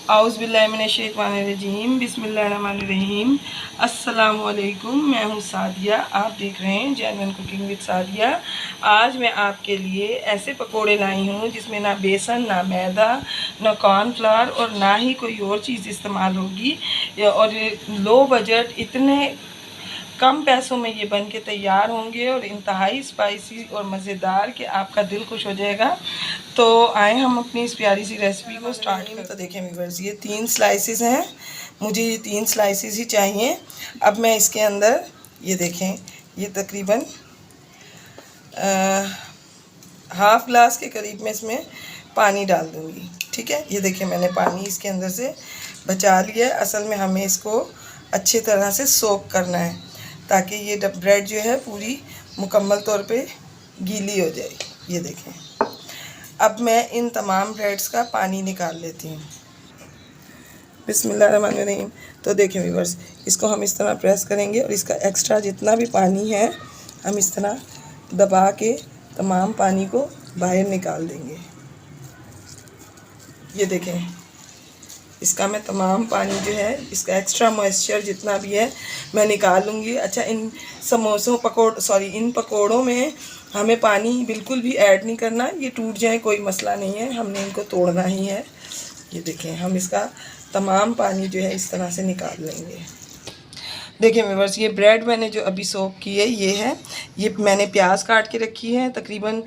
औज़ुबिल्लाहिमिनश्शैतानिर्रजीम बिस्मिल्लाहिर्रहमानिर्रहीम। अस्सलामु अलैकुम। मैं हूँ सादिया, आप देख रहे हैं जेन्युइन कुकिंग विद सादिया। आज मैं आपके लिए ऐसे पकोड़े लाई हूँ जिसमें ना बेसन, ना मैदा, ना कॉर्नफ्लावर और ना ही कोई और चीज़ इस्तेमाल होगी। और लो बजट, इतने कम पैसों में ये बन के तैयार होंगे और इंतहाई स्पाइसी और मज़ेदार कि आपका दिल खुश हो जाएगा। तो आए हम अपनी इस प्यारी सी रेसिपी को स्टार्ट करें। तो देखें व्यूअर्स, ये 3 स्लाइसेस हैं, मुझे ये 3 स्लाइसेस ही चाहिए। अब मैं इसके अंदर ये देखें, ये तकरीबन हाफ़ ग्लास के करीब में इसमें पानी डाल दूँगी। ठीक है, ये देखें मैंने पानी इसके अंदर से बचा लिया है। असल में हमें इसको अच्छी तरह से सोक करना है ताकि ये ब्रेड जो है पूरी मुकम्मल तौर पे गीली हो जाए। ये देखें, अब मैं इन तमाम ब्रेड्स का पानी निकाल लेती हूँ। बिस्मिल्लाहिर्रहमानिर्रहीम। तो देखें व्यूअर्स, इसको हम इस तरह प्रेस करेंगे और इसका एक्स्ट्रा जितना भी पानी है हम इस तरह दबा के तमाम पानी को बाहर निकाल देंगे। ये देखें, इसका मैं तमाम पानी जो है, इसका एक्स्ट्रा मॉइस्चर जितना भी है मैं निकाल लूँगी। अच्छा, इन इन पकोड़ों में हमें पानी बिल्कुल भी ऐड नहीं करना, ये टूट जाए कोई मसला नहीं है, हमने इनको तोड़ना ही है। ये देखें, हम इसका तमाम पानी जो है इस तरह से निकाल लेंगे। देखिए व्यूअर्स, ये ब्रेड मैंने जो अभी सोक की है ये है। ये मैंने प्याज काट के रखी है, तकरीबन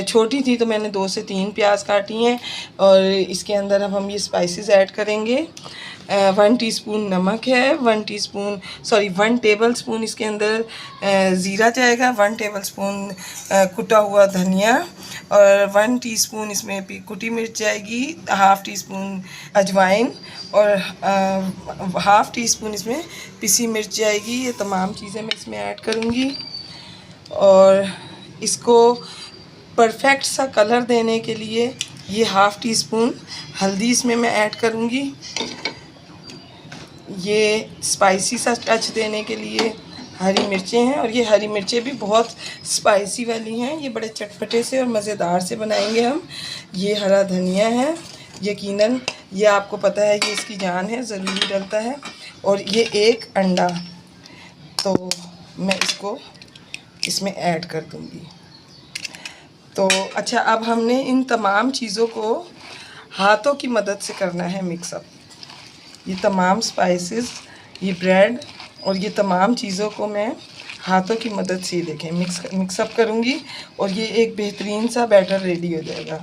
छोटी थी तो मैंने 2 से 3 प्याज काटी हैं। और इसके अंदर अब हम ये स्पाइसेस ऐड करेंगे। 1 टीस्पून नमक है, 1 टेबल स्पून इसके अंदर ज़ीरा जाएगा, 1 टेबल स्पून कुटा हुआ धनिया और 1 टीस्पून इसमें कुटी मिर्च जाएगी, हाफ़ टी स्पून अजवाइन और हाफ़ टी स्पून इसमें पिसी मिर्च जाएगी। ये तमाम चीज़ें मैं इसमें ऐड करूँगी और इसको परफेक्ट सा कलर देने के लिए ये हाफ़ टी स्पून हल्दी इसमें मैं ऐड करूँगी। ये स्पाइसी सा टच देने के लिए हरी मिर्चें हैं और ये हरी मिर्चें भी बहुत स्पाइसी वाली हैं, ये बड़े चटपटे से और मज़ेदार से बनाएंगे हम। ये हरा धनिया है, यकीनन ये आपको पता है, ये इसकी जान है, ज़रूरी डलता है। और ये 1 अंडा, तो मैं इसको इसमें ऐड कर दूँगी। तो अच्छा, अब हमने इन तमाम चीज़ों को हाथों की मदद से करना है मिक्सअप। ये तमाम स्पाइसेस, ये ब्रेड और ये तमाम चीज़ों को मैं हाथों की मदद से देखें मिक्सअप करूँगी और ये एक बेहतरीन सा बैटर रेडी हो जाएगा।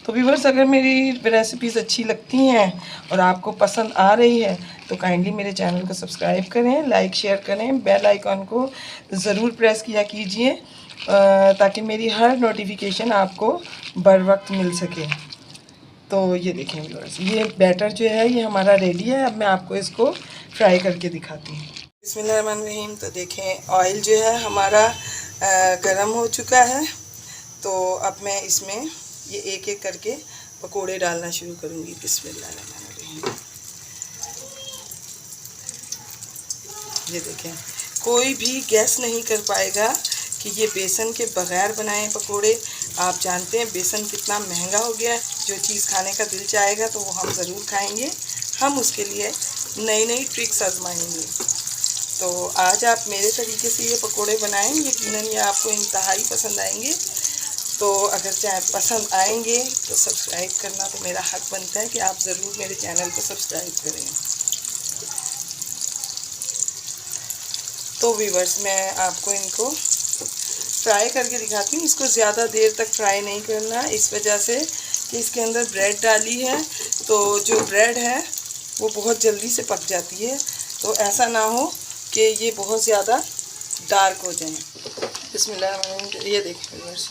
तो व्यूअर्स, अगर मेरी रेसिपीज़ अच्छी लगती हैं और आपको पसंद आ रही है तो काइंडली मेरे चैनल को सब्सक्राइब करें, लाइक शेयर करें, बेल आइकॉन को ज़रूर प्रेस किया कीजिए ताकि मेरी हर नोटिफिकेशन आपको बर वक्त मिल सके। तो ये देखें व्यूअर्स, ये बैटर जो है ये हमारा रेडी है। अब मैं आपको इसको फ्राई करके दिखाती हूँ। बिस्मिल्लाहिर्रहमानिर्रहीम। तो देखें, ऑयल जो है हमारा गरम हो चुका है। तो अब मैं इसमें ये एक एक करके पकोड़े डालना शुरू करूँगी। बिस्मिल्लाहिर्रहमानिर्रहीम। ये देखें, कोई भी गैस नहीं कर पाएगा कि ये बेसन के बग़ैर बनाए पकोड़े। आप जानते हैं बेसन कितना महंगा हो गया है, जो चीज़ खाने का दिल चाहेगा तो वो हम ज़रूर खाएंगे। हम उसके लिए नई नई ट्रिक्स आजमाएंगे। तो आज आप मेरे तरीके से ये पकोड़े बनाएं, यकीनन ये आपको इंतहाई पसंद आएंगे। तो अगर चाहे पसंद आएंगे तो सब्सक्राइब करना तो मेरा हक बनता है कि आप ज़रूर मेरे चैनल को सब्सक्राइब करें। तो व्यूअर्स, मैं आपको इनको फ्राई करके दिखाती हूँ। इसको ज़्यादा देर तक फ्राई नहीं करना, इस वजह से कि इसके अंदर ब्रेड डाली है, तो जो ब्रेड है वो बहुत जल्दी से पक जाती है। तो ऐसा ना हो कि ये बहुत ज़्यादा डार्क हो जाए। बिस्मिल्लाह। ये देखिए व्यूअर्स,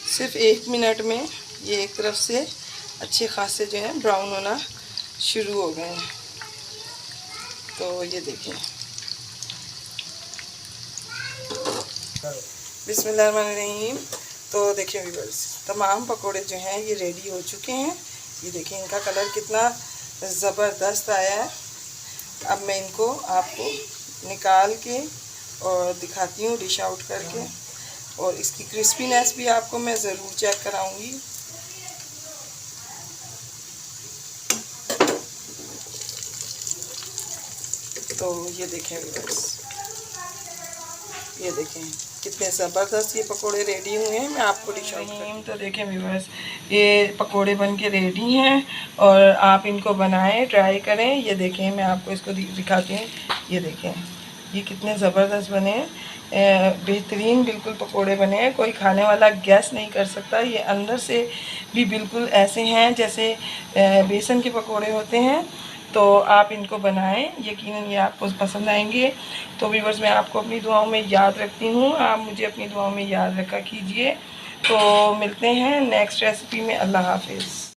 सिर्फ 1 मिनट में ये एक तरफ से अच्छे खासे जो है ब्राउन होना शुरू हो गए हैं। तो ये देखिए, बिस्मिल्लाहिर्रहमानिर्रहीम। तो देखिए व्यूअर्स, तमाम पकोड़े जो हैं ये रेडी हो चुके हैं। ये देखिए, इनका कलर कितना ज़बरदस्त आया है। अब मैं इनको आपको निकाल के और दिखाती हूँ डिश आउट करके, और इसकी क्रिस्पीनेस भी आपको मैं ज़रूर चेक कराऊँगी। तो ये देखें व्यूअर्स, ये देखें कितने ज़बरदस्त ये पकोड़े रेडी हुए हैं। मैं आपको दिखाऊंगी। तो देखें व्यूअर्स, ये पकोड़े बन के रेडी हैं और आप इनको बनाएं, ट्राई करें। ये देखें, मैं आपको इसको दिखाती हूँ। ये देखें ये कितने ज़बरदस्त बने हैं, बेहतरीन बिल्कुल पकोड़े बने हैं। कोई खाने वाला गैस नहीं कर सकता। ये अंदर से भी बिल्कुल ऐसे हैं जैसे बेसन के पकोड़े होते हैं। तो आप इनको बनाएं, यकीनन ये आपको पसंद आएंगे। तो व्यूअर्स, मैं आपको अपनी दुआओं में याद रखती हूँ, आप मुझे अपनी दुआओं में याद रखा कीजिए। तो मिलते हैं नेक्स्ट रेसिपी में। अल्लाह हाफिज़।